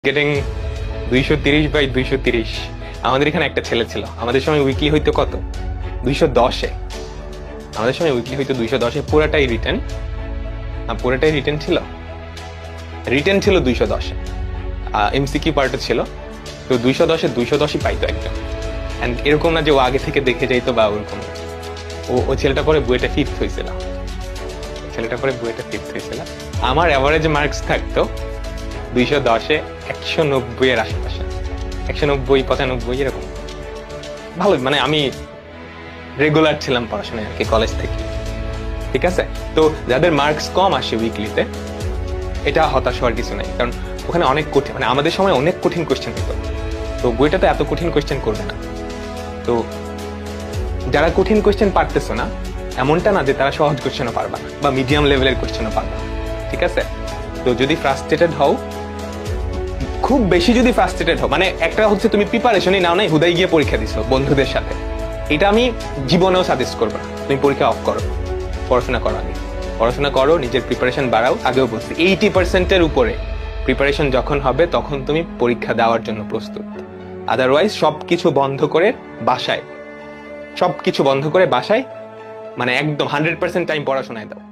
Getting 230/230। আমাদের এখানে একটা ছেলে ছিল, আমাদের সময় উইকলি হইতো কত 210-এ। আমাদের সময় উইকলি হইতো 210-এ, পুরাটাই রিটেন। পুরাটাই রিটেন ছিল 210-এ। এমসিকিউ পার্টও ছিল। তো 210-এ 210-ই পাইতো একদম। এন্ড এরকম না যে ও আগে থেকে দেখে যাইতো বা ওরকম। ও ছেলেটা পরে বুয়েটে ফিফথ হয়েছিল। আমার অ্যাভারেজ মার্কস থাকতো 210-এ 190-এর আশেপাশে, 190-95 এরকম। ভালো, মানে আমি রেগুলার ছিলাম পড়াশোনায় আর কি, কলেজ থেকে। ঠিক আছে, তো যাদের মার্কস কম আসে উইকলিতে, এটা হতাশ হওয়ার কিছু নাই, কারণ ওখানে অনেক কঠিন, মানে আমাদের সময় অনেক কঠিন কোয়েশ্চেন হতো। তো বইটাতে এত কঠিন কোয়েশ্চেন করবে না। তো যারা কঠিন কোয়েশ্চেন পারতেছো না, এমনটা না যে তারা সহজ কোয়েশ্চেনও পারবা না বা মিডিয়াম লেভেলের কোয়েশ্চেনও পারবা না। ঠিক আছে, তো যদি ফ্রাস্ট্রেটেড হও, খুব বেশি যদি ফ্রাস্ট্রেটেড হও, মানে একটা হচ্ছে তুমি প্রিপারেশনই নাও নাই, হুদাই গিয়ে পরীক্ষা দিছো বন্ধুদের সাথে, এটা আমি জীবনেও সাজেস্ট করবো না। তুমি পরীক্ষা অফ করো, পড়াশোনা করো, আগে পড়াশোনা করো, নিজের প্রিপারেশন বাড়াও। আগেও বলছি 80%-এর উপরে প্রিপারেশন যখন হবে তখন তুমি পরীক্ষা দেওয়ার জন্য প্রস্তুত। আদারওয়াইজ সবকিছু বন্ধ করে বাসায়, মানে একদম 100% টাইম পড়াশোনায় দাও।